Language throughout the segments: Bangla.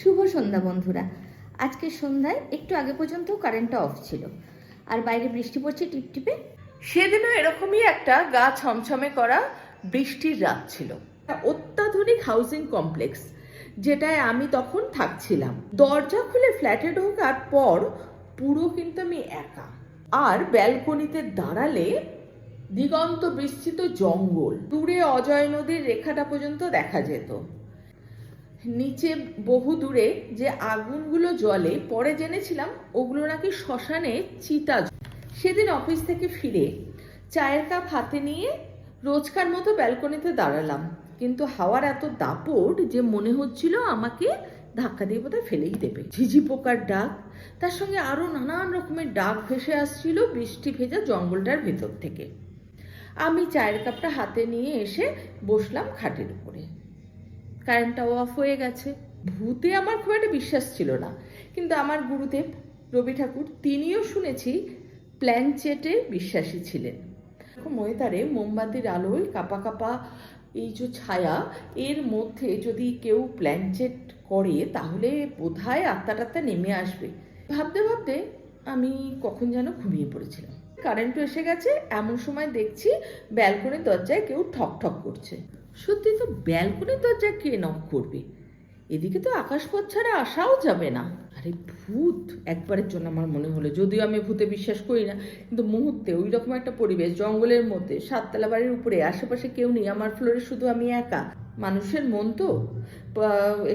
শুভ সন্ধ্যা বন্ধুরা। আজকে সন্ধ্যায় একটু আগে পর্যন্ত কারেন্টটা অফ ছিল, আর বাইরে বৃষ্টি পড়ছে টিপটিপে। সেদিনও এরকমই একটা গা ছমছমে করা বৃষ্টির রাত ছিল। অত্যাধুনিক হাউজিং কমপ্লেক্স যেটায় আমি তখন থাকছিলাম। দরজা খুলে ফ্ল্যাটে ঢোকার পর পুরো কিন্তু আমি একা, আর ব্যালকনিতে দাঁড়ালে দিগন্ত বিস্তৃত জঙ্গল, দূরে অজয় নদীর রেখাটা পর্যন্ত দেখা যেত। নিচে বহু দূরে যে আগুনগুলো জ্বলে, পরে জেনেছিলাম ওগুলো নাকি শ্মশানে চিতা। সেদিন অফিস থেকে ফিরে চায়ের কাপ হাতে নিয়ে রোজকার মতো ব্যালকনিতে দাঁড়ালাম, কিন্তু হাওয়ার এত দাপট যে মনে হচ্ছিল আমাকে ধাক্কা দিয়ে বোধহয় ফেলেই দেবে। ঝিঝি পোকার ডাক, তার সঙ্গে আরো নানান রকমের ডাক ভেসে আসছিল বৃষ্টি ভেজা জঙ্গলটার ভেতর থেকে। আমি চায়ের কাপটা হাতে নিয়ে এসে বসলাম খাটের উপরে। কারেন্টটাও অফ হয়ে গেছে। ভূতে আমার খুব একটা বিশ্বাস ছিল না, কিন্তু আমার গুরুদেব রবি ঠাকুর, তিনিও শুনেছি প্ল্যানচেটে বিশ্বাসী ছিলেন। ময়দারে মোমবাতির আলোয় কাপা কাপা এই যে ছায়া, এর মধ্যে যদি কেউ প্ল্যানচেট করে তাহলে বোধহয় আত্মা নেমে আসবে ভাবতে ভাবতে আমি কখন যেন ঘুমিয়ে পড়েছিলাম। কারেন্টও এসে গেছে, এমন সময় দেখছি ব্যালকনির দরজায় কেউ ঠক ঠক করছে। সত্যি তো, ব্যালকনির দরজায় কে নক করবে? এদিকে তো আকাশপথ ছাড়া আসাও যাবে না। আরে ভূত! একবারের জন্য আমার মনে হলো, যদিও আমি ভূতে বিশ্বাস করি না, কিন্তু মুহূর্তে ওই রকম একটা পরিবেশ, জঙ্গলের মধ্যে, 7তলা বাড়ির উপরে, আশেপাশে কেউ নেই, আমার ফ্লোরে শুধু আমি একা। মানুষের মন তো,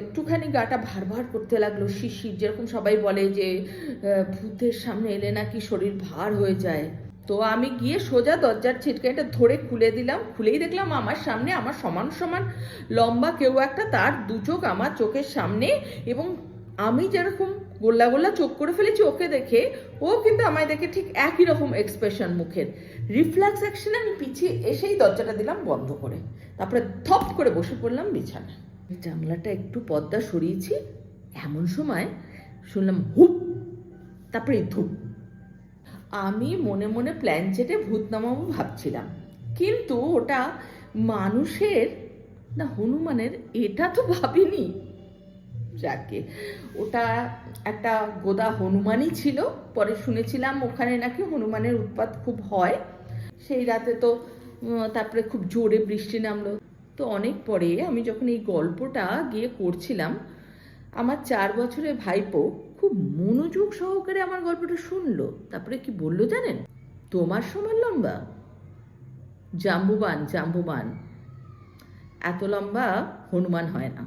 একটুখানি গাটা ভার ভার করতে লাগলো, শিরশির, যেরকম সবাই বলে যে ভূতের সামনে এলে নাকি শরীর ভার হয়ে যায়। তো আমি গিয়ে সোজা দরজার ছিটকানিটা ধরে খুলে দিলাম। খুলেই দেখলাম আমার সামনে আমার সমান সমান লম্বা কেউ একটা, তার দু চোখ আমার চোখের সামনে, এবং আমি যেরকম গোল্লা গোল্লা চোখ করে ফেলেছি ওকে দেখে, ও কিন্তু আমায় দেখে ঠিক একই রকম এক্সপ্রেশন মুখের। রিফ্লেক্স অ্যাকশনে আমি পিছিয়ে এসেই দরজাটা দিলাম বন্ধ করে, তারপরে ধপ করে বসে পড়লাম বিছানায়। জানলাটা একটু পর্দা সরিয়েছি, এমন সময় শুনলাম হুপ, তারপরে ধুপ। আমি মনে মনে প্ল্যানচেটে ভূত নামাবো ভাবছিলাম, কিন্তু ওটা মানুষের না হনুমানের এটা তো ভাবিনি। যাকে, ওটা একটা গোদা হনুমানই ছিল। পরে শুনেছিলাম ওখানে নাকি হনুমানের উৎপাত খুব হয়। সেই রাতে তো তারপরে খুব জোরে বৃষ্টি নামলো। তো অনেক পরে আমি যখন এই গল্পটা গিয়ে করছিলাম, আমার 4 বছরের ভাইপো খুব মনোযোগ সহকারে আমার গল্পটা শুনলো। তারপরে কি বললো জানেন? তোমার সমান লম্বা জাম্বুবান, জাম্বুবান, এত লম্বা হনুমান হয় না।